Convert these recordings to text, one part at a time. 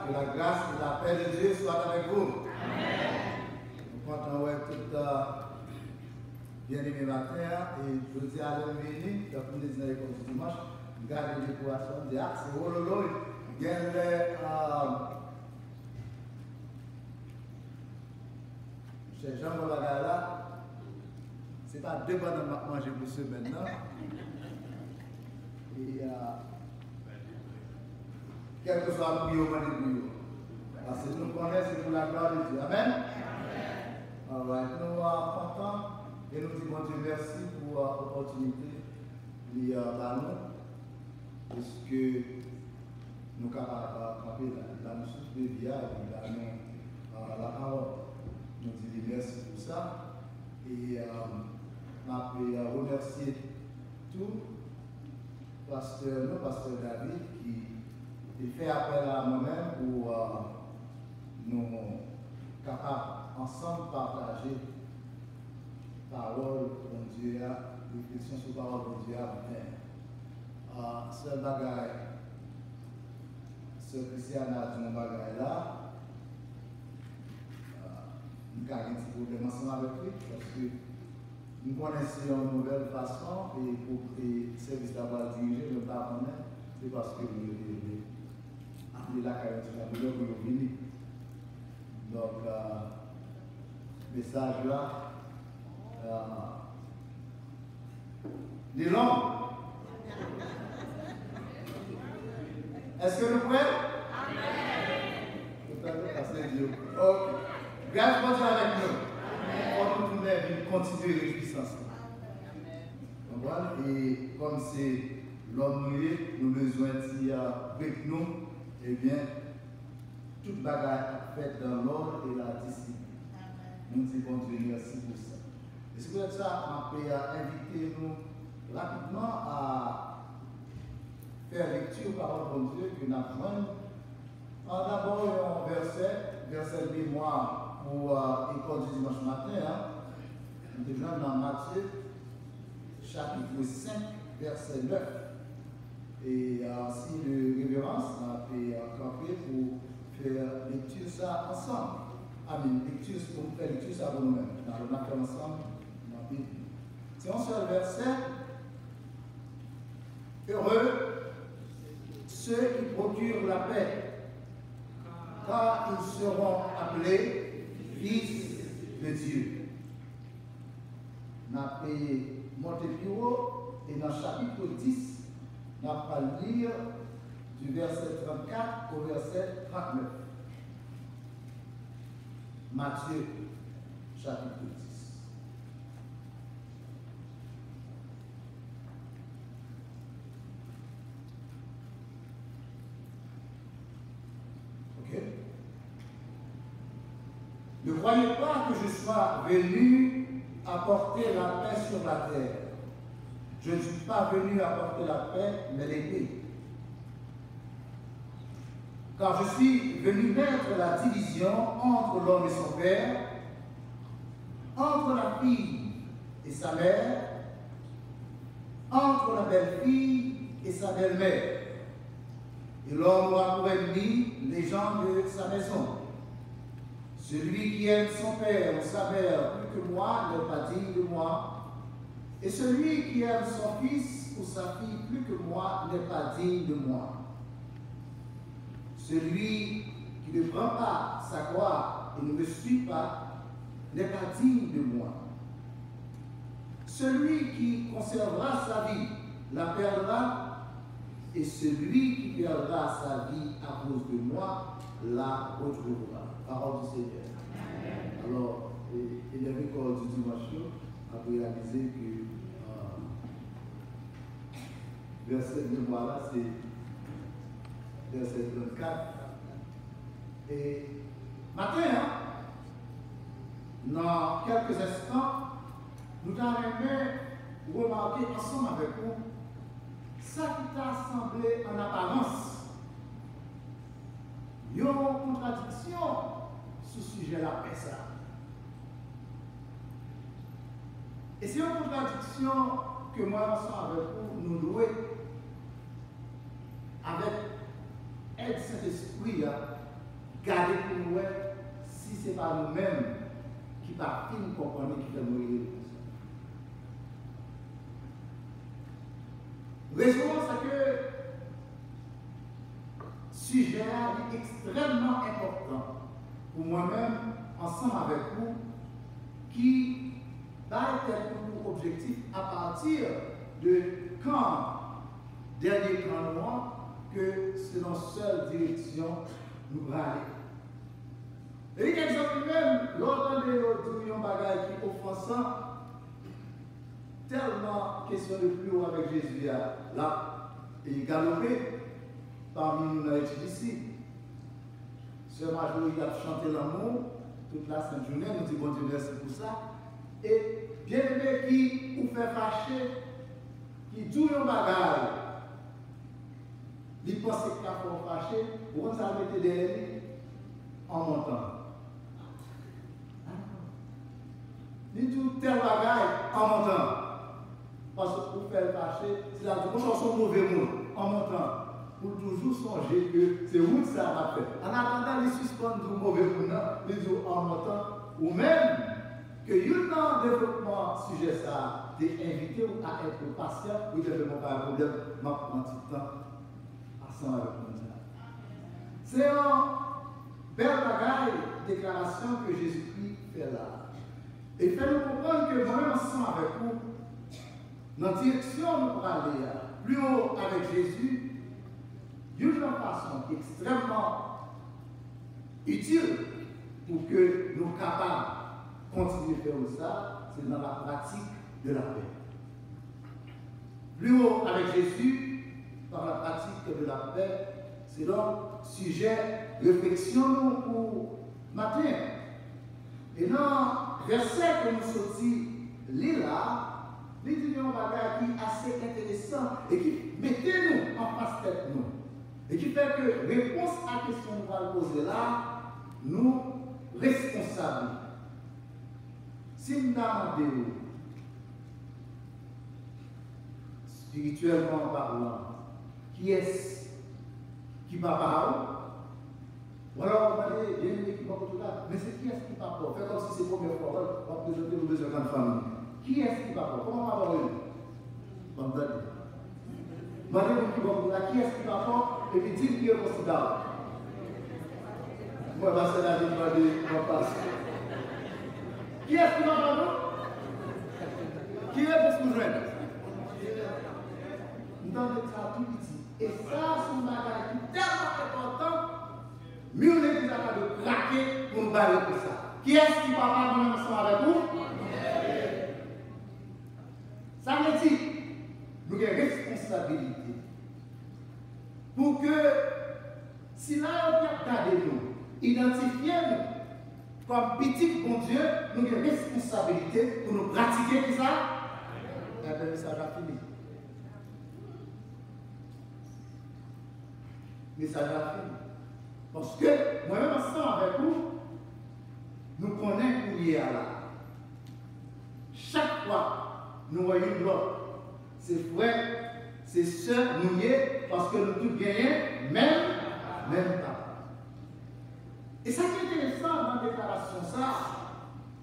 que la grâce et la paix de Dieu soient avec vous. Nous comptons tout bien-aimé matin et je dis à l'homme venu, comme nous disons l'école du dimanche, garder les décorations, c'est oh lolo, il y a chez Jean Bolagala, c'est pas deux bonnes à manger pour ce maintenant. Et quel que soit le prix au moment du parce que nous connaissons, c'est pour la gloire de Dieu. Amen. Nous sommes contents et nous disons Dieu merci pour l'opportunité de nous, parce que nous sommes capables de camper dans le souffle de vie et dans la parole. Nous disons merci pour ça et nous remercier tout pasteur David qui fait appel à moi-même pour nous capables ensemble partager parole de Dieu, réflexion sur parole de Dieu à matin. Ce bagage, ce Christiana a dit mon bagage là, nous avons un petit problème ensemble avec lui parce que nous connaissons une nouvelle façon et pour le service d'avoir dirigé, je ne sais pas comment, c'est parce que vous appelez la carrière de la douleur pour le venir. Donc, message là, les longs. Est-ce que nous prêts? Amen. Ok. Grâce pour Dieu avec nous. On nous continuer réjouissance. Et comme c'est l'homme mouillé, nous besoin avec nous, eh bien, toute bagarre faite dans l'ordre et la discipline. Nous disons Dieu merci pour ça. Et c'est pour ça qu'on peut inviter nous rapidement à faire lecture par la parole de Dieu que nous avons. D'abord, un verset de mémoire pour l'école du dimanche matin. Nous devons dans Matthieu, chapitre 5, verset 9. Et si de révérence, on a fait camper pour faire lecture ça ensemble. Amen. Lecture, pour faire lecture ça pour nous-mêmes. On a fait ensemble dans la Bible. C'est un seul verset. Heureux ceux qui procurent la paix, car ils seront appelés fils de Dieu. On a payé Montepio et dans le chapitre 10, on va lire du verset 34 au verset 39. Matthieu, chapitre 10. Ok? Ne croyez pas que je sois venu apporter la paix sur la terre. Je ne suis pas venu apporter la paix, mais l'épée. Car je suis venu mettre la division entre l'homme et son père, entre la fille et sa mère, entre la belle-fille et sa belle-mère. Et l'homme aura pour ennemi les gens de sa maison. Celui qui aime son père ou sa mère plus que moi n'est pas digne de moi. Et celui qui aime son fils ou sa fille plus que moi n'est pas digne de moi. Celui qui ne prend pas sa croix et ne me suit pas n'est pas digne de moi. Celui qui conservera sa vie la perdra, et celui qui perdra sa vie à cause de moi la retrouvera. Parole du Seigneur. Alors, et l'école du dimanche a réalisé que verset de moi là, c'est verset 34. Et matin, dans quelques instants, nous allons remarquer ensemble avec vous ça qui t'a semblé en apparence une contradiction sur ce sujet-là, ça. Et c'est une contradiction que moi, ensemble avec vous, nous louons avec aide Saint-Esprit n'est pas nous-mêmes qui partent comprendre qui fait mourir. Raison, c'est que le sujet est extrêmement important pour moi-même, ensemble avec vous, qui va être pour objectif à partir de quand, dernier camp noir, que c'est dans seule direction nous allons aller. Et l'exemple même, l'autre de l'autre bagage qui est offensant, tellement question de plus haut avec Jésus là, et galopé parmi nous ici. Sœur Marjorie a chanté l'amour toute la sainte journée, nous disons bon Dieu merci pour ça. Et bien aimé qui vous fait fâcher, qui dit un bagage, il pense qu'il a fait fâcher, vous ça mettez derrière lui en montant. Il dit tel bagage en montant. Parce que pour faire fâcher, c'est la chanson mauvais mot en montant. Pour toujours songer que c'est où ça va faire. En attendant, les suspendre du mauvais mot, les dit en montant, ou même que dans le développement sujet ça, t'es invité à être patient, ou de ne pas un problème, ma prend du temps à s'en avec nous. C'est un bel bagage, déclaration que Jésus-Christ fait là. Et fait nous comprendre que moi-même ensemble avec vous, dans la direction nous pourrons aller plus haut avec Jésus, d'une façon extrêmement utile pour que nous soyons capables de continuer à faire ça, c'est dans la pratique de la paix. Plus haut avec Jésus, dans la pratique de la paix, c'est donc sujet réflexion pour matin. Et dans le verset que nous sortis là, il dit un bagage qui est assez intéressant et qui mettait nous en face tête nous. Et qui fait que réponse à la question qu'on va poser là, nous responsables. Si nous demandons, spirituellement parlant, qui est-ce qui va parler? Ou alors on va dire, il y a une équipe tout là, mais c'est qui est-ce qui va parler? Faites comme si c'est la première fois, on va présenter nos besoins de famille. Qui est-ce qui va parler? Comment on va parler? On va dire. Qui est-ce qui va parler? Et puis dire qui est considérable. Moi, je vais la vie de passe. Qui est-ce qui va parler? Qui est pour se joindre? Nous avons ça tout petit. Et ça, c'est un bagage qui est tellement important. Mieux les gens de craquer pour nous parler de ça. Qui est-ce qui va parler ensemble avec vous? Ça veut dire nous avons une responsabilité pour que, si là, on a gardé nous, identifier nous comme petit bon Dieu, nous avons une responsabilité pour nous pratiquer ça. Et bien, le message a fini. Le message a fini. Parce que, moi-même, ensemble avec vous, nous connaissons où il y a là. Chaque fois, nous voyons l'autre. C'est frère, c'est soeur, nous y est, parce que nous tous gagnons, même pas. Et ça qui est intéressant dans la déclaration, ça,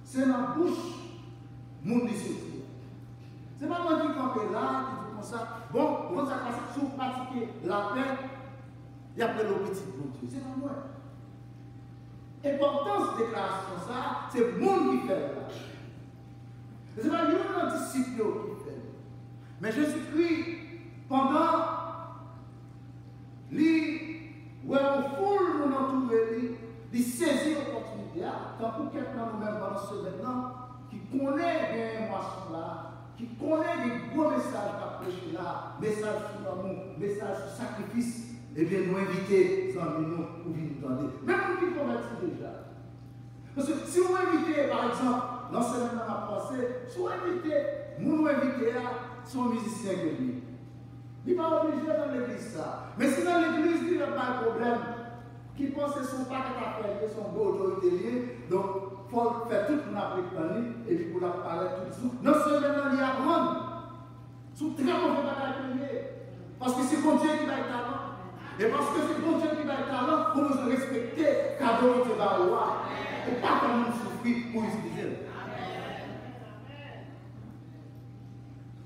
c'est dans la bouche, mon disciple. C'est pas moi qui campe là, qui dit comme ça, bon, quand ça passe sur pratiquer la paix, il y a plein de petits bon Dieu. C'est pas moi. L'importance de déclaration, ça, c'est le monde qui fait là. Ce n'est pas un disciple qui fait. Mais Jésus-Christ, pendant où on foule nous entourer, il saisit l'opportunité, tant pour quelqu'un nous-mêmes pendant ce maintenant, qui connaît bien moisson là, qui connaît des gros messages qu'a prêché là, messages sur l'amour, messages sur sacrifice, et bien nous inviter, nous pour venir nous entendre. Même nous qui convertis déjà. Parce que si vous invitez, par exemple, l'enseignement m'a passé, si vous invitez, nous invitez là, sont musiciens que lui. Il n'est pas obligé dans l'église ça. Mais si dans l'église, il n'y a pas de problème, qui pense que son paquet à faire, son beau autorité, donc il faut faire tout pour l'apprendre et puis pour la parler tout de suite. Non seulement il y a apprendre, sous très mauvais bagages. Parce que c'est bon Dieu qui va être talent. Et parce que c'est bon Dieu qui va être talent, pour nous respecter, cadeau de Dieu va roi. et pas comment souffrir pour utiliser.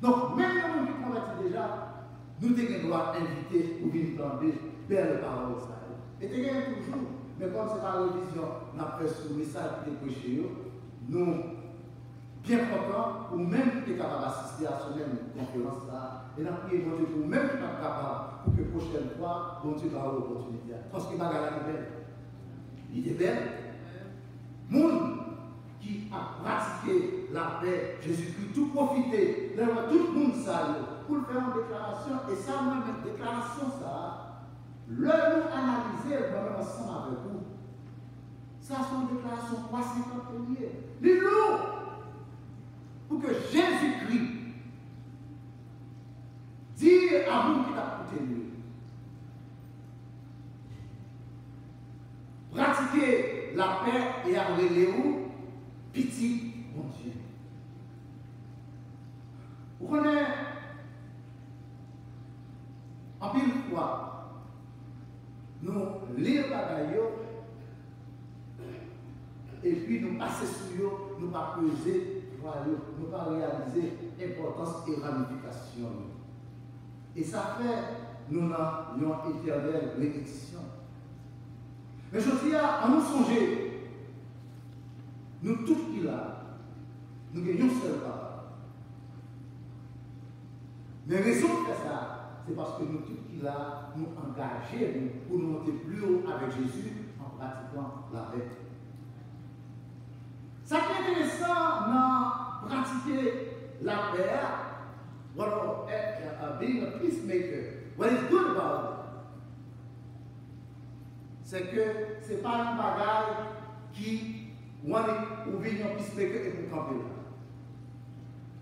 Donc, même quand nous convertis déjà, nous devons inviter ou venir tendre vers les paroles. Et nous devons toujours, mais comme c'est la révision, nous avons fait ce message qui est prêché, nous bien contents, ou même qui est capable d'assister à ce même conférence là, et nous prions pour Dieu pour même qui est capable, pour que la prochaine fois, bon Dieu va avoir l'opportunité. Parce que la bagarre est belle. Il est belle. Monde qui a pratiqué la paix, Jésus-Christ, tout profiter, tout le monde ça, pour le faire en déclaration, et ça, même une déclaration, ça, le nous analyser, moi-même ensemble avec vous, ça, c'est une déclaration 351. Les lourds, pour que Jésus-Christ dise à vous qui t'a coûté lui. Pratiquer la paix et arrêter où petit bon Dieu. Vous connaissez en pile fois, nous lire bagaille et puis nous passer sur eux, nous pas peser, nous pas réaliser l'importance et ramification. Et ça fait nous avons une éternelle répétition. Mais je dis à nous songer, nous tous qui là, nous gagnons seul parole. Mais raison de faire ça, c'est parce que nous tous qui là, nous engageons pour nous monter plus haut avec Jésus en pratiquant la paix. Ça qui est intéressant dans pratiquer la paix, being a peacemaker, what is good about it, c'est que ce n'est pas un bagage qui ou vient un peacemaker et pour camper là.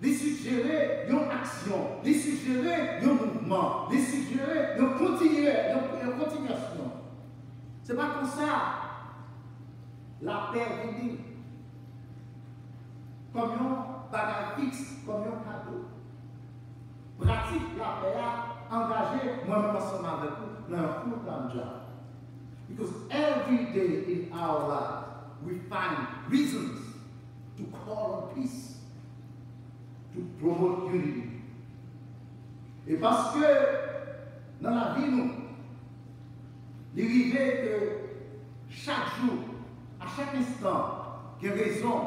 Les suggérer une action, les suggérer un mouvement, les suggérer une continuation. Ce n'est pas comme ça. La paix vient comme un bagage fixe, comme un cadeau. Pratique la paix, engagez moi-même ensemble avec vous dans un full-time job. Because every day in our life, we find reasons to call on peace, to promote unity. Et parce que dans la vie, nous, l'arrivée que chaque jour, à chaque instant, il y a raison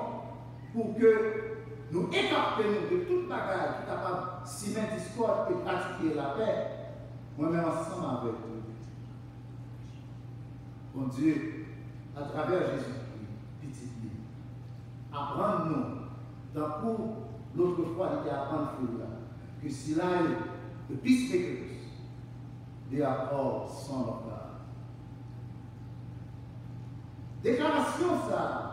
pour que nous écartions de toute bagarre qui est capable de s'y mettre discorde et pratiquer la paix, moi-même ensemble avec vous. Bon Dieu, à travers Jésus-Christ, petit livre, apprendre-nous, dans pour l'autre fois, il y a apprendre que si là, the peacemakers, they are all sons of God. Déclaration ça,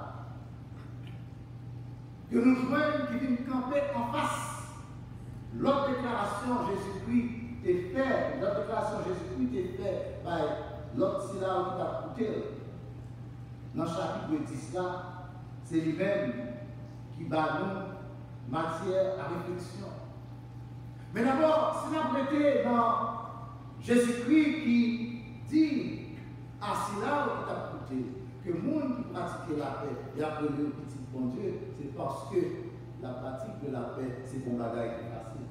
que nous jouons qui vient camper en face. L'autre déclaration, Jésus-Christ est fait, l'autre déclaration, Jésus-Christ est fait par l'autre syllabe qui t'a coûté. Dans le chapitre 10 là, c'est lui-même qui bat nous matière à réflexion. Mais d'abord, si nous mettons dans Jésus-Christ qui dit à syllabe qui t'a coûté, que le monde qui pratique la paix et appelé le petit bon Dieu, c'est parce que la pratique de la paix, c'est un bagage qui est facile.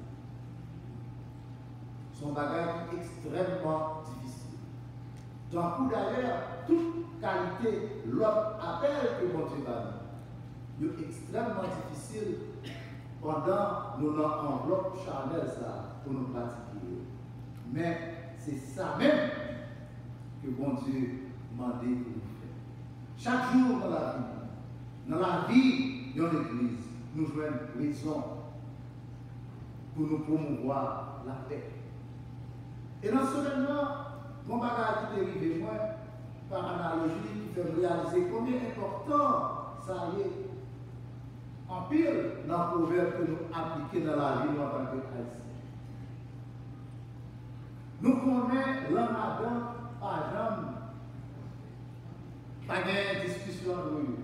C'est un bagage extrêmement difficile. Dans le coup d'ailleurs, toute qualité, l'homme appelle que bon Dieu va nous. C'est extrêmement difficile pendant nos enveloppes charnelles pour nous pratiquer. Mais c'est ça même que bon Dieu m'a dit pour nous. Chaque jour dans la vie de l'Église, nous jouons une raison pour nous promouvoir la paix. Et non seulement, mon bagage qui est arrivé, moi, par analogie, qui fait réaliser combien important ça y est, en pile dans le proverbe que nous appliquons dans la vie en tant que chrétiens. Nous connaissons l'homme Adam, par exemple, pas de discussion entre eux,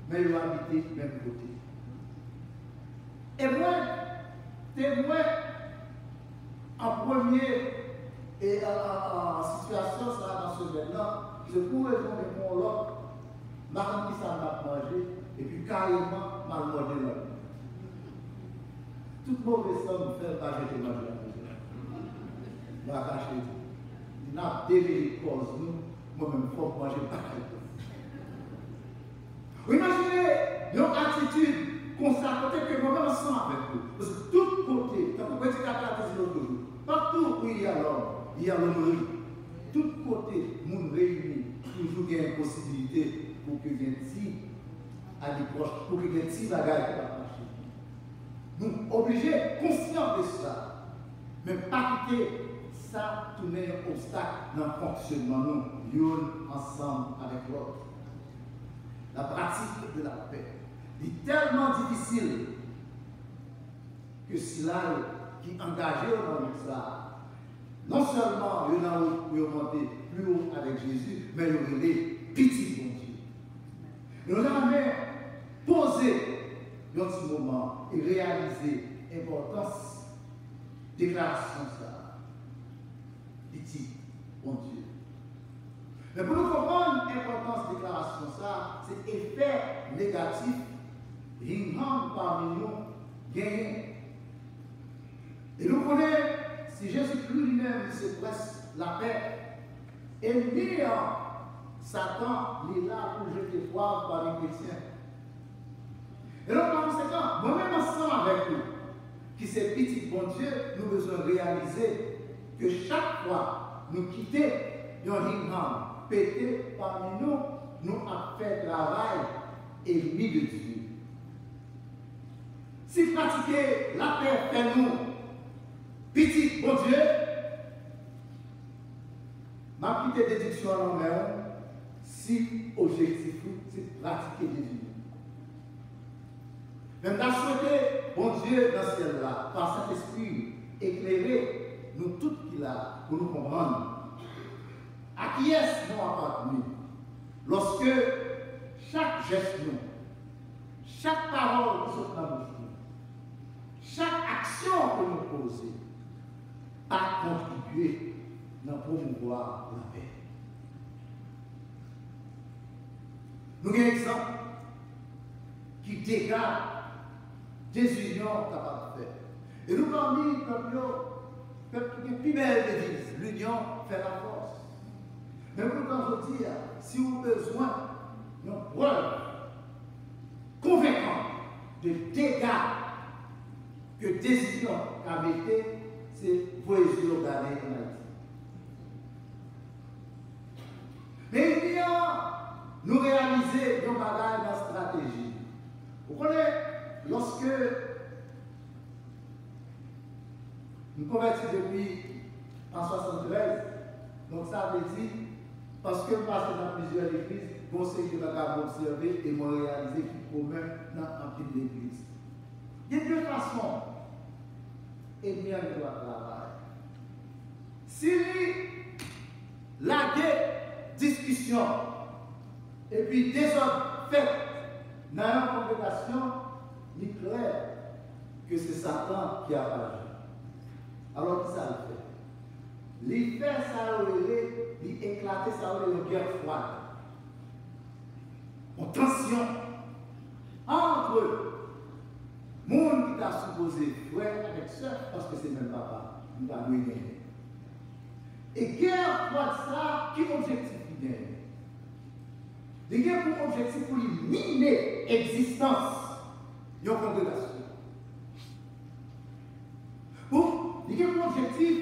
mais ils habitent du même côté. Et moi, témoin en premier et en situation, ça dans ce domaine-là, je pourrais tomber mon lot, Marre qui ça m'a mangé, et puis carrément, m'a mangé là. Toute mauvaise somme fait pas jeter manger à la maison. Va cacher. Il n'a délégué cause nous, moi-même, il faut manger pas. Imaginez une attitude constatée que moi-même ensemble avec vous. Parce que tout côté, quand vous pouvez dire l'autre jour, partout où il y a l'homme, il y a l'hommerie. Tout côté, nous réunis, toujours il y a une possibilité pour que y ait un petit à l'approche, pour que y ait un petit bagage qui va marcher. Nous obligés, conscients de ça, mais pas quitter ça, tourner un obstacle dans le fonctionnement, nous, ensemble avec l'autre. La pratique de la paix est tellement difficile que si là, qui est engagé dans ça, non seulement il y en a qui ont monté plus haut avec Jésus, mais il y a des petits bon Dieu. Nous avons posé dans ce moment et réalisé l'importance de déclaration ça. Petit bon Dieu. Mais pour nous comprendre l'importance de déclaration ça, c'est effet négatif, ringham parmi nous, gagné. Et nous connaissons, si Jésus-Christ lui-même se presse la paix, et ni Satan n'est là pour jeter poivre par les chrétiens. Et donc, par conséquent, moi-même ensemble avec nous, qui c'est petit bon Dieu, nous devons réaliser que chaque fois nous quitter un ringham pété parmi nous, nous avons fait travail ennemi de Dieu. Si pratiquer la paix fait nous, petit bon Dieu, ma petite déduction en main, si objectif, c'est pratiquer Jésus. Même t'as souhaité, bon Dieu, dans ce ciel-là, par cet esprit éclairé, nous tous qui là, pour nous comprendre. À qui est-ce nous appartenons? Lorsque chaque geste nous, chaque parole qui sort dans notre bouche, chaque action que nous posons, a contribué dans promouvoir la paix. Nous avons un exemple qui dégage des unions capables de faire. Et nous, parmi les plus belles devises, l'union fait la force. Mais pourtant, je dis, si vous avez besoin d'une preuve convaincante de dégâts que des unions a mis, c'est vos yeux gagner en Haïti. Mais il y a nous réaliser nos bagages dans la stratégie. Vous connaissez, lorsque nous convertis depuis en 1973, donc ça veut dire, parce que nous passons dans plusieurs églises, bon, c'est que nous avons observé et nous réalisé qu'il est commun dans un petit d'église. Il y a deux façons et bien de travail. Si la discussion et puis désordre fait dans une congrégation, il est clair que c'est Satan qui a agi. Alors, qui ça le fait? Il fait ça, il éclate ça, il guerre froide. En tension entre le monde qui t'a supposé frère avec soeur, parce que c'est même papa, il va nous gagner. Et guerre froide, ça, qui objectif il gagne? Il gagne pour objectif pour miner l'existence de la congrégation. Il y a un objectif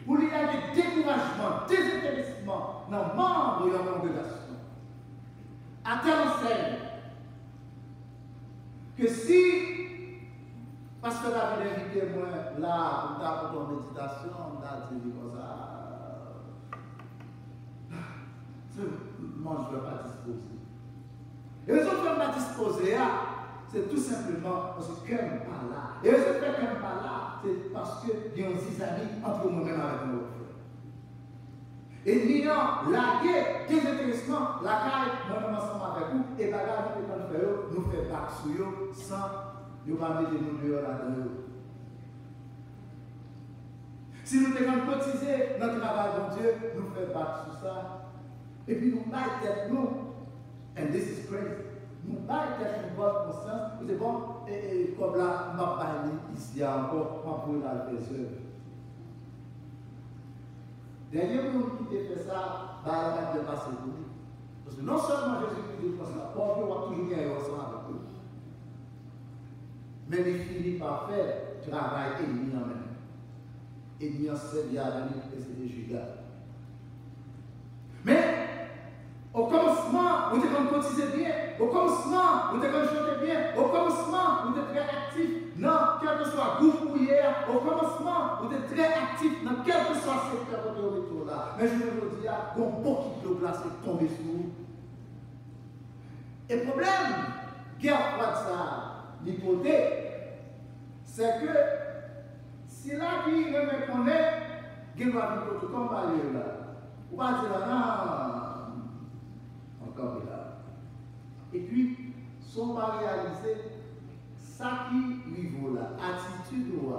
pour lui avoir des découragements, désintéressement dans les membres de la congrégation. À telle enseigne que si, parce que la vie invité moi là, pour ton méditation, on a dit comme ça, moi je ne veux pas disposer. Et les autres ne veulent pas disposer, c'est tout simplement parce que quelqu'un n'est pas là. Et ce fait qu'elle n'est pas là, c'est parce qu'il y a un amis entre nous-mêmes avec nos frères. Et n'ayant lagué désintéressement, la caille, moi-même ensemble avec vous, et bagage que nous faisons, nous fait battre sur eux sans nous mettre nous dehors là-dedans. Si nous devons cotiser notre travail, bon Dieu, nous fait battre sur ça. Et puis nous battons tête nous And this is crazy. Nous pas une bonne conscience, c'est bon, et comme là, je vais ici encore, pour la faire. Dernier monde qui t'a fait ça, va bien passer pour lui. Parce que non seulement Jésus-Christ dit que la pauvre va toujours gagner ensemble avec eux, mais il finit par faire travail ennemi en même. Ennemi en servi à la nuit et c'était Judas. Mais, au commencement, vous êtes cotisé bien. Au commencement, vous êtes chanté bien. Au commencement, vous êtes très actif dans quel que soit le groupe hier. Au commencement, vous êtes très actif dans quel que soit le secteur de retour là. Mais je veux dire, il y a beaucoup de place qui tombent sur vous. Et le problème, guerre froide ça, l'hypothèse, c'est que si là qui me connaît, il va vivre tout comme là. Ou pas dire non, encore là. Et puis, sont pas réalisés, ça qui niveau là, attitude ou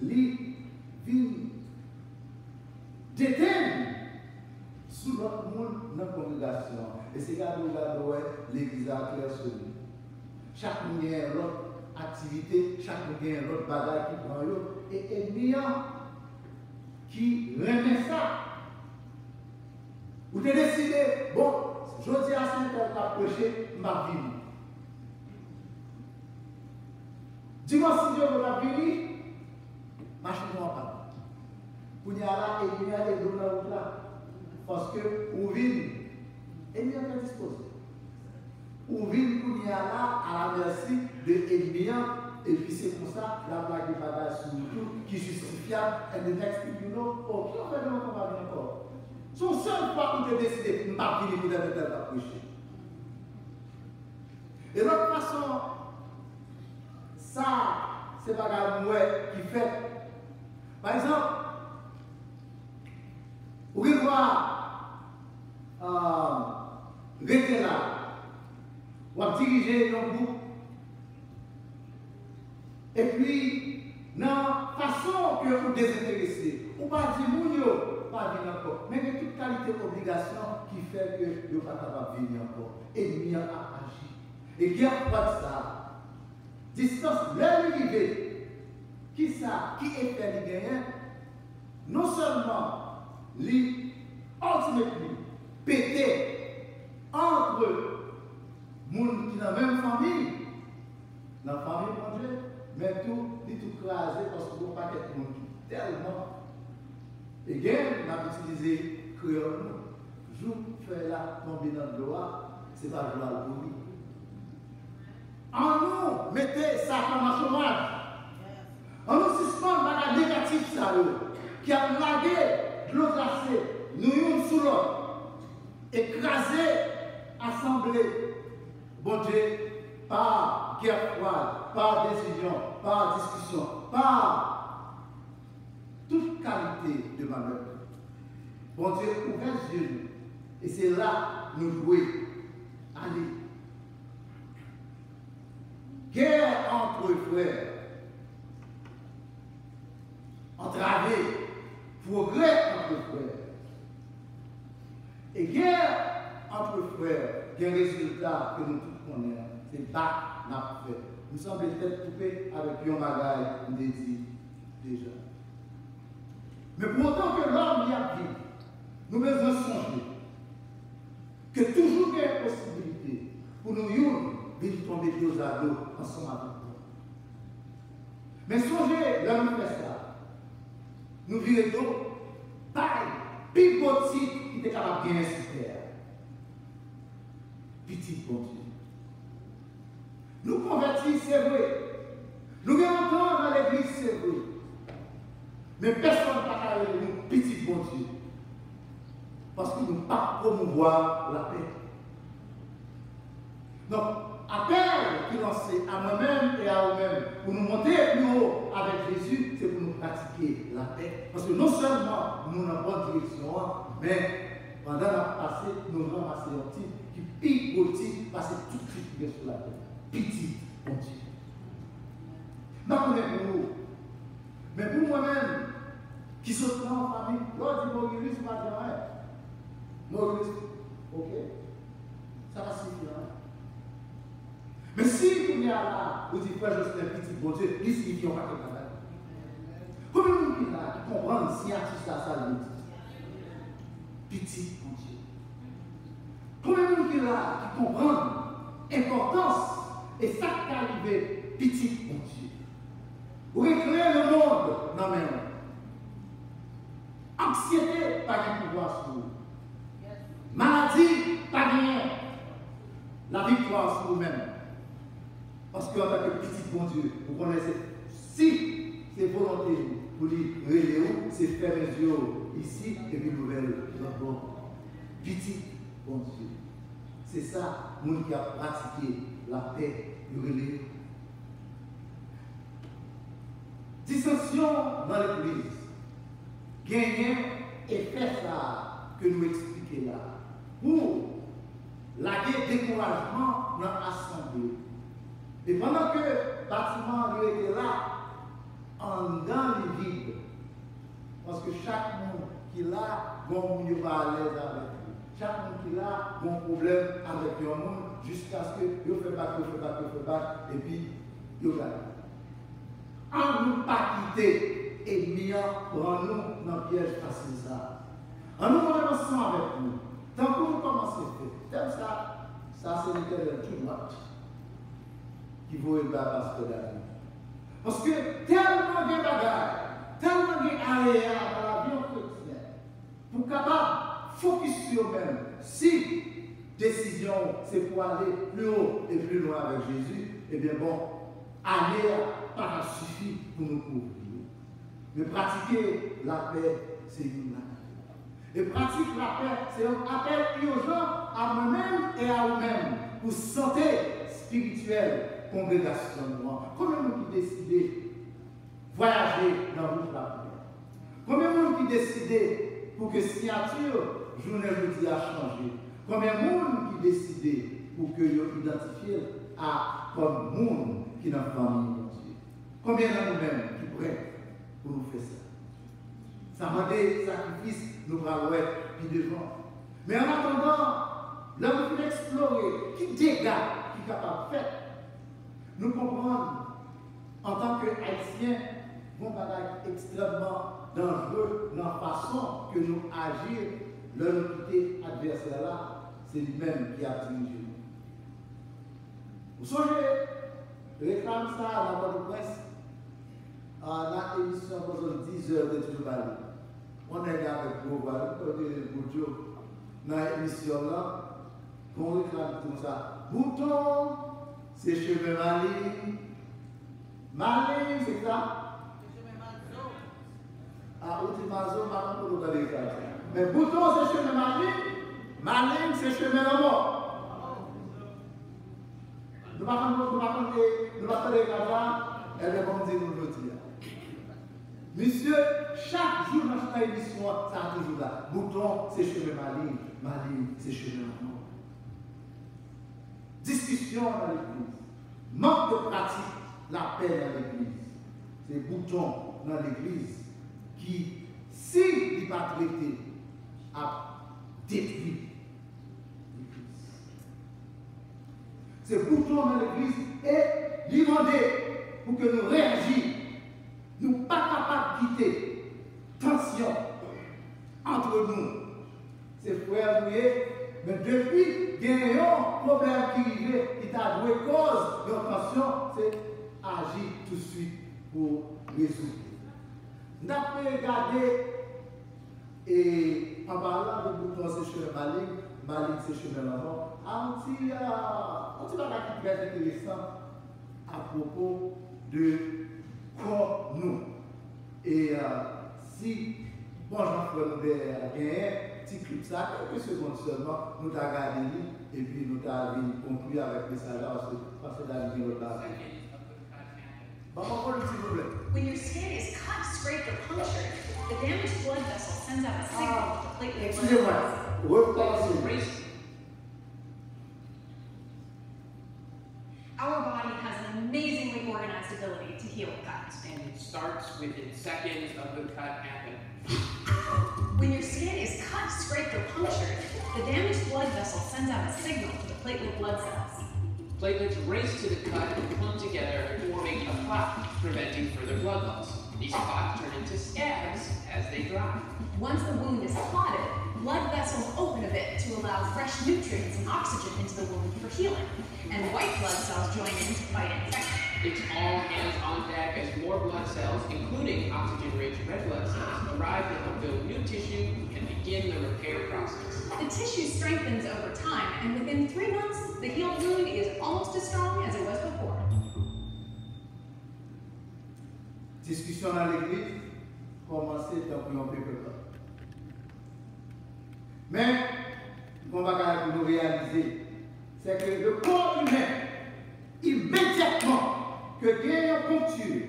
li vin déteigne sous notre monde dans la congrégation. Et c'est là où l'église a clair sur nous. Chaque monde a une autre activité, chaque monde a une autre bagaille qui prend l'autre. Et bien qui remet ça. Vous avez décidé, bon, je dis à ce que tu as prêché, ma vie. Dis-moi si Dieu veut la vie, marchez-moi pas. Pour y aller, et bien, et dans la route là. Parce que, vous vivez, et bien, on dispose. Vous vivez pour y aller à la merci de Elimia, et puis c'est pour ça, la plaque de bagage sur tout, qui est justifiable, and the next thing you know, oh, qui en fait de mon combat encore? Son seul fois où tu as décidé de ne pas venir pour de prêcher. Et l'autre façon, ça, c'est pas grave qui fait. Par exemple, vous pouvez voir, rester là, ou diriger un groupe, et puis, dans la façon que vous désintéressez, ou pas dire, mounio, pas venir encore. Mais il y a toute qualité d'obligation qui fait que vous ne pouvez pas venir encore. Et il y a agi. Et qui a pas ça? Distance, l'arrivée. Qui ça? Qui est fait les gagnants? Non seulement, les ultimately pété entre les gens qui sont dans la même famille, dans la famille de Dieu, mais tout, il tout crasé parce que vous pas de monde tellement. Et bien, on a utilisé créole. Jour fait là, tomber dans le doigt, c'est pas joie pour lui. En nous, mettez ça comme un chômage. En nous suspend la négative, ça, qui a blagué, de l'eau glacée, nous une sous l'autre, écrasé, assemblé. Bon Dieu, par guerre froide, par décision, par discussion, par toute qualité de manœuvre. Bon Dieu, ouvre les yeux. Et c'est là nous jouons. Allez. Guerre entre frères. Entravé. Progrès entre frères. Et guerre entre frères. Quel résultat que nous tous connaissons. C'est pas n'a fait. Nous sommes peut-être coupés avec un bagage, on dit déjà. Mais pour autant que l'homme y a vu, nous devons songer que toujours il y a une possibilité pour nous de tomber dos à dos ensemble avec nous. Mais songez, l'homme fait ça. Nous vivons d'eau, pareil, petit qui était capable de gagner sur terre. Petit bon Dieu. Nous convertis, c'est vrai. Nous rentrons dans l'église, c'est vrai. Mais personne ne peut pas parler de nous, petit bon Dieu. Parce que nous ne pouvons pas promouvoir la paix. Donc, appel qui lancé à moi-même et à vous-même pour nous monter plus haut avec Jésus, c'est pour nous pratiquer la paix. Parce que non seulement nous dans la bonne direction, mais pendant la passé, nous ramassons un petit qui pique au petit, parce que tout de suite sur la paix. Petit bon Dieu. Non, mais pour nous. Mais pour moi-même, qui sont dans la famille, l'autre dit Maurice, c'est pas de rien. Maurice, ok. Ça va qui a là, vous dites, frère, je suis un petit bon Dieu, il signifie qu'on va faire travail. Combien de gens qui là, qui comprennent si artiste à ça, le dit petit bon Dieu. Combien de gens qui là, qui comprennent l'importance et ça qui est arrivé, petit bon Dieu. Vous recréez le monde, non mais non. Anxiété, pas de pouvoir sur vous. Maladie, pas rien. La victoire sur vous-même. Parce qu'en tant que petit bon Dieu, vous connaissez, si c'est volonté pour lui relayer, c'est faire les yeux ici et puis nouvelle là-bas. Petit bon Dieu. C'est ça, nous qui a pratiqué la paix du relais. Dissension dans l'église. Gagner et faire ça que nous expliquons là. Pour laguer découragement dans l'assemblée. Et pendant que le bâtiment était là, en dans les vides, parce que chaque monde qui est là, bon, il va à l'aise avec lui. Chaque monde qui est là, bon problème avec le monde, jusqu'à ce que il fait battre, et puis il gagne. En nous pas quitter et bien prendre nous dans le piège facile ça. En nous commençons avec nous. Tant que vous commencez à faire, ça c'est l'éternel tout droit qui vous aide à passer de la vie. Parce que tellement de bagages, tellement de aléas dans la vie chrétienne, pour capable de focus sur eux-mêmes, si décision c'est pour aller plus haut et plus loin avec Jésus, eh bien bon, aller pas suffit pour nous couvrir. Mais pratiquer la paix, c'est une acte. Et pratiquer la paix, c'est un appel urgent à moi-même et à vous-même pour santé spirituelle, congrégation noire. Combien de gens qui décident de voyager dans le la paix? Combien de gens qui décident pour que signature, journée jeudi a changé? Combien de gens qui décident pour que vous identifiez à comme monde qui n'a pas famille? Combien de nous-mêmes qui prêts pour nous faire ça? Ça m'a des sacrifices, nous allons être puis devant. Mais en attendant, là où nous explorer, qui dégâts qui est capable de faire, nous comprendre en tant qu'Haïtiens, vont être extrêmement dangereux dans la façon que nous agir, l'unité adversaire là, c'est lui-même qui a dirigé nous. Vous songez, réclame ça à la bonne presse. La émission pendant 10 heures de Tchoubali. On est là avec vous, voilà, dans l'émission là, on réclame tout ça. Bouton, c'est chemin Mali. Mali, c'est ça? C'est chemin Mazo. Ah, où c'est Mazo, maintenant pour nous donner ça. Mais Bouton, c'est chemin Mali. Mali, c'est chemin la mort. Nous ne pouvons pas faire des gars, et bien, comme dit nous le dire. Monsieur, chaque jour dans cette émission, ça a toujours là. Bouton, c'est chemin Mali. Mali, c'est chemin la mort. Discussion dans l'église. Manque de pratique, la paix dans l'église. C'est Bouton dans l'église qui, s'il n'est pas traité, a détruit l'église. C'est Bouton dans l'église et lui demander pour que nous réagissions. Nous ne sommes pas capables de quitter tension entre nous. C'est frère mais depuis qu'il y a un problème qui arrive, qui t'a joué cause de tension, c'est agir tout de suite pour résoudre. Nous avons regardé, et en parlant de Bouton, c'est chemin Malik, c'est chemin l'avant, un petit bagage qui est très intéressant à propos de corps nous. Et si, bon, Jean-François nous a gagné, petit clip ça, quelques secondes seulement, nous avons regardé et puis nous avons conclu avec le message parce que la ligne est là. When your skin is cut, scraped, or punctured, the damaged blood vessel sends out a signal to platelet blood cells. Our body has an amazingly organized ability to heal cuts. And it starts within seconds of the cut happening. When your skin is cut, scraped, or punctured, the damaged blood vessel sends out a signal to the platelet blood cells. Platelets race to the cut and clump together, forming a clot, preventing further blood loss. These clots turn into scabs as they dry. Once the wound is clotted, blood vessels open a bit to allow fresh nutrients and oxygen into the wound for healing, and white blood cells join in to fight infection. It's all hands on deck as more blood cells, including oxygen-rich red blood cells, arrive to help build new tissue and begin the repair process. The tissue strengthens over time, and within 3 months, the healed wound is almost as strong as it was before. Discussion dans l'église, commencer dans un peu. Mais, ce qu'on va nous réaliser, c'est que le corps humain, immédiatement, que gagne une poncture,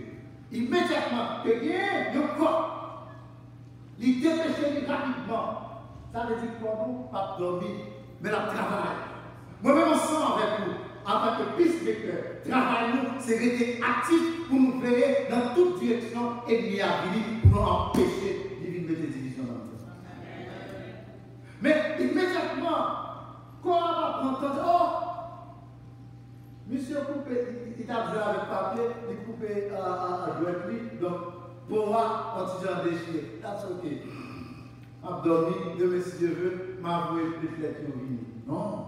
immédiatement, que gagne un corps, il dépêche rapidement. Ça veut dire quoi nous, pas dormir, mais la travail. Moi-même, ensemble avec vous, en tant que peacemaker, travail nous, c'est rester actif pour nous veiller dans toute direction et nous pour nous empêcher de vivre des divisions dans le monde. Mais immédiatement, quand on va prendre, oh, monsieur coupé, il a joué avec papier, il coupé à jouer, donc pour moi, quand il a déchiré, that's okay. Je dormi, demain si Dieu veut, m'avouer les flèches qui ont venu. Non.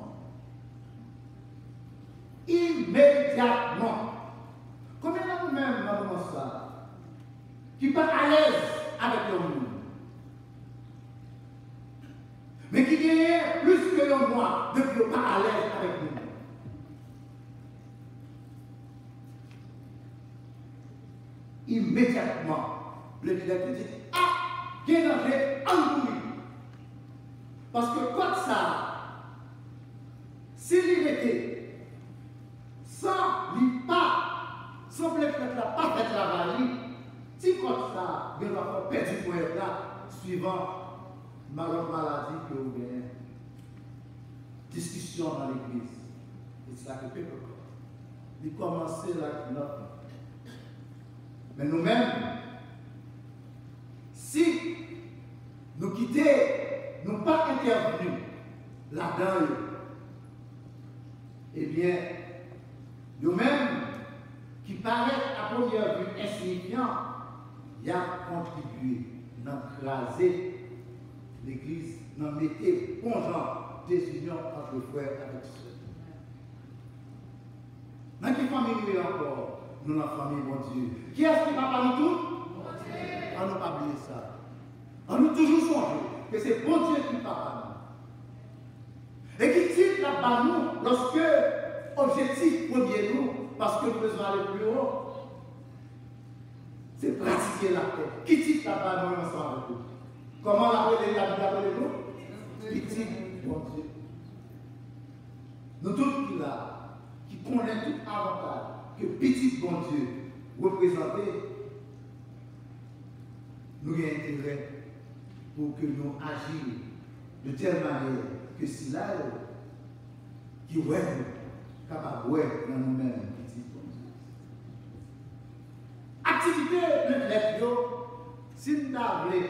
Immédiatement. Combien de nous-mêmes dans ça qui ne sont pas à l'aise avec le monde, mais qui gagnent plus que le mois depuis qu'ils ne sont pas à l'aise avec nous. Immédiatement, le directeur dit, ah, il y a un danger, parce que comme ça, s'il était sans lui pas, sans le fait la pas fait travail, si comme ça, il va faire perdre du point là, suivant maladie que vous avez. Discussion dans l'église. It's like a paper cut. Il commence là, nothing. Mais nous-mêmes, si nous quittons, nous pas intervenus là-dedans, eh bien, nous-mêmes, qui paraissent à première vue insignifiants, il y a contribué à craser l'Église, à mettre plongeant des unions entre frères avec ceux. Dans quelle famille nous sommes encore? Nous, la famille, mon Dieu. Qui est-ce qui va parler tout? On n'a pas oublié ça. On nous toujours songer que c'est bon Dieu qui parle à nous. Et qui tire là-bas nous lorsque objectif premier nous, parce que nous devons aller plus haut, c'est pratiquer la paix. Qui tire là-bas nous ensemble avec nous? Comment l'appeler nous? Qui tire, bon Dieu. Nous tous qui là, qui connaissent tout avantage que petit bon Dieu représenté, nous avons intérêt pour que nous agissions de telle manière que si là, qui est capable de dans nous-mêmes, petit bon Dieu. Activité de l'être, si nous voulons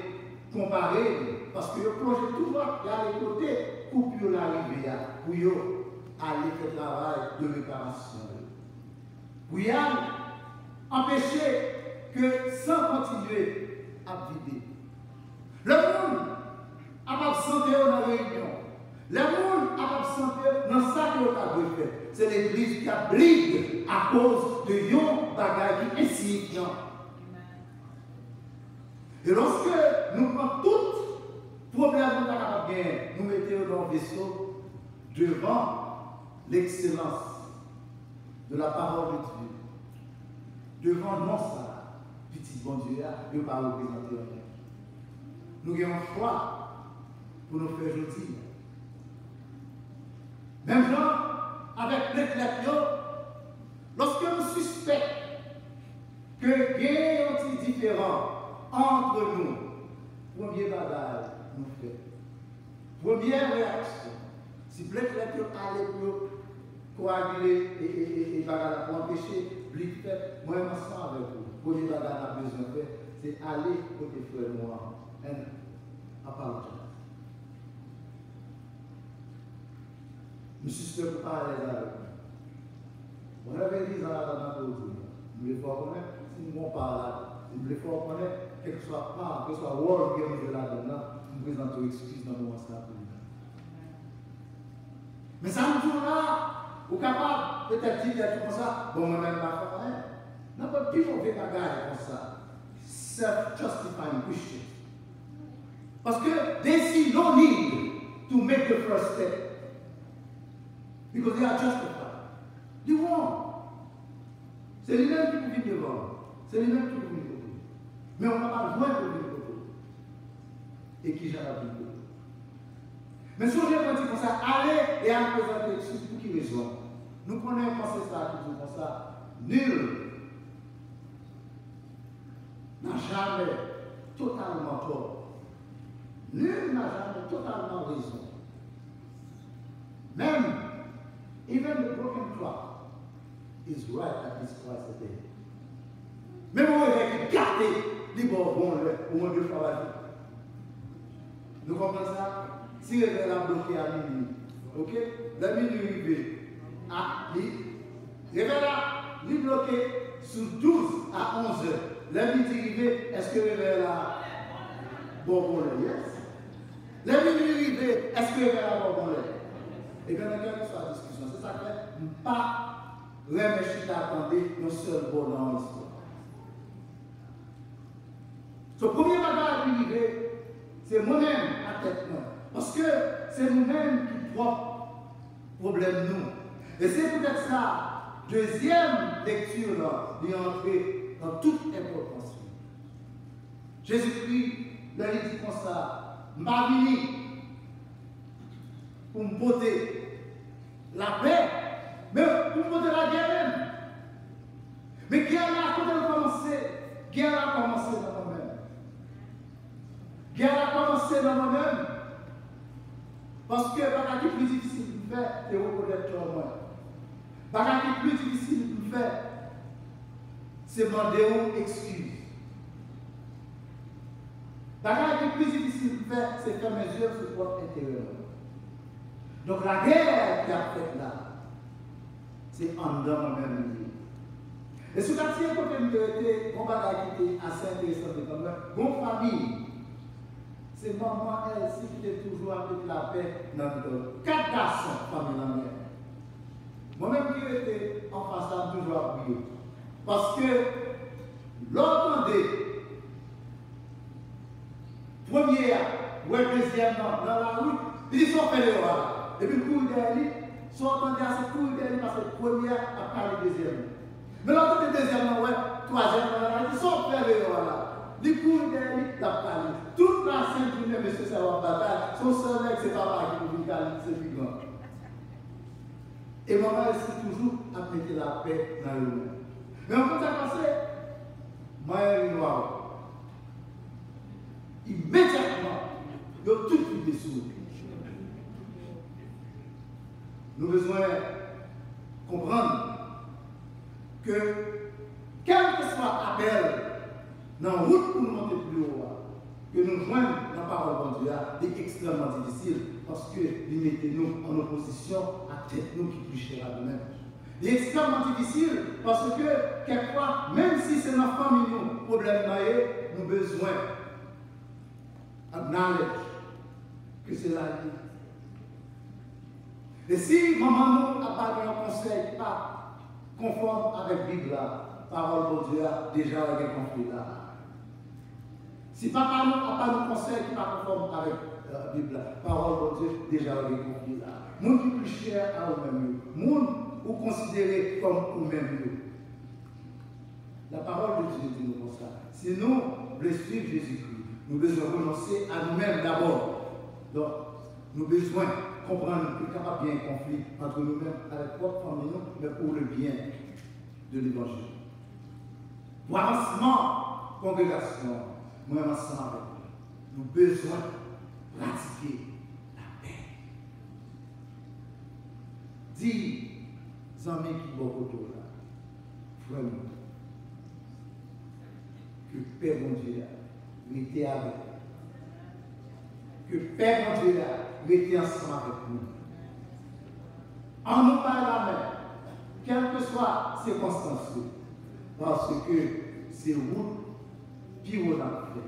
comparer, parce que le projet tout va à côté pour que l'arrivée, pour aller faire le travail de réparation. Pour empêcher que sans continuer à vider. Le monde a absenté dans la réunion. Le monde a absenté dans ça que l'on a fait. C'est l'église qui a brillé à cause de yon bagaille qui est insignifiant. Et lorsque nous prenons tout problème que nous mettons dans le vaisseau devant l'excellence de la parole de Dieu, devant non ça, petit bon Dieu, ne pas représenter rien. Nous avons un choix pour nous faire gentil. Même genre, avec l'éclat, lorsque nous suspectons que il y a un petit différent entre nous, premier bagage nous fait. Première réaction, si l'éclat allait pour coaguler et pour empêcher lui fait, moi je me sens avec vous. Premier bagage à besoin de faire, c'est aller côté frère moi. Apologize. Je suis sûr que pas à l'aise avec vous. On avait dit dans la nature, nous devons connaître, si nous parlons, nous devons connaître, quel que soit pas, que ce soit World Games de là-dedans, nous présentons excuses dans le moment ça. Mais ça nous dit là, ou capable, peut-être dire comme ça, bon, moi-même, pas faire rien. Non, pas plus mauvais bagaille comme ça. Self-justifying Christian. Parce que they see no need to make the first step. Because they are justified. Ils vont. C'est lui-même qui peut vivre devant. C'est lui-même qui peut vivre devant. Mais on n'a pas besoin de vivre devant. Et qui gère la vie devant. Mais si on dit comme ça, allez et à présenter l'excuse pour qui raison. Nous connaissons penser ça qui dit comme ça. Nul n'a jamais totalement tort. Nul n'a jamais totalement raison. Même, even the broken clock is right at this twice a day. Même on est gâté, les bons au moins deux fois la vie. Nous comprenons ça? Si le réveil a bloqué à minuit, ok? La minuit arrivée à le réveil a bloqué sur 12 à 11 heures. La minuit arrivée, est-ce que le réveil a bon pour le yes? La minuit arrivée, est-ce que le réveil a bon pour le? Et bien, dans quelle que soit la discussion, c'est ça que pas remettre attendez nos seuls bon dans l'histoire. Ce premier bagage arrivé, c'est moi-même à tête moi. Parce que c'est nous-mêmes qui propre problème nous. Et c'est peut-être ça, deuxième lecture là, d'y entrer dans toute importance. Jésus-Christ, il dit comme ça, m'a venu pour me porter la paix, mais pour me porter la guerre même. Mais guerre a commencé, guerre a commencé dans moi-même. Guerre a commencé dans moi-même. Parce que ce qui est plus difficile de faire, c'est reconnaître toi moi. Ce qui est plus difficile de faire, c'est demander une excuse. Ce qui est plus difficile de faire, c'est faire mesure sur votre intérieur. Donc la guerre qui a fait là, c'est en dedans moi-même. Et ce quartier, quand on était, on va quitter assez intéressant de comme bonne famille. C'est maman, elle, si qui était toujours avec la paix dans le dos. 4 garçons, famille dans le moi-même qui étais en face, toujours appuyé. Parce que, l'entendez, première, ou deuxième, dans la route, ils sont fait les rois. Et puis, le coup derrière, sont entendus à ce coup derrière parce que première a parlé deuxième. Mais l'autre deuxième, ouais, troisième, ils sont fait les rois. Du coup, il a parlé. Toute la sainte journée, monsieur, ça va bataille. Son seul mec, c'est papa qui nous dit c'est plus grand. Et maman, elle s'est toujours à mettre la paix dans le monde. Mais en fait, ça passé, moi, elle est noire. Immédiatement, il y a tout qui dessous. Nous avons besoin de comprendre que, quel que soit l'appel, dans la route pour nous monter plus haut, que nous joignons dans la parole de Dieu, c'est extrêmement difficile parce que nous mettons en opposition à tête nous qui plus cher à nous-mêmes. C'est extrêmement difficile parce que, quelquefois, même si c'est notre famille, nous, problème maillé, nous avons besoin d'acknowledge que c'est la vie. Et si maman nous a pas un conseil pas conforme avec la Bible, la parole de Dieu a déjà un conflit là. Si papa n'a pas de conseil qui n'est pas conforme avec la Bible, la parole de Dieu, déjà avec le conflit là. Moun qui plus cher à vous-même, moun ou considéré comme vous-même. La parole de Dieu dit nous comme ça. Si nous voulons suivre Jésus-Christ, nous devons renoncer à nous-mêmes d'abord. Donc, nous avons besoin de comprendre qu'il n'y a pas bien un conflit entre nous-mêmes, avec notre famille, mais pour le bien de l'évangile. Pour avancement, congrégation, moi ensemble avec vous, nous avons besoin de pratiquer la paix. Dis, amis qui sont autour là, vraiment, que Père mon Dieu était avec nous. Que Père mon Dieu était ensemble avec nous. En nous parlant la main, quelles que soient les circonstances, parce que c'est route, puis on a fait.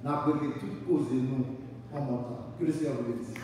Nous avons tout posé nous en montant. Que le Seigneur vous bénisse.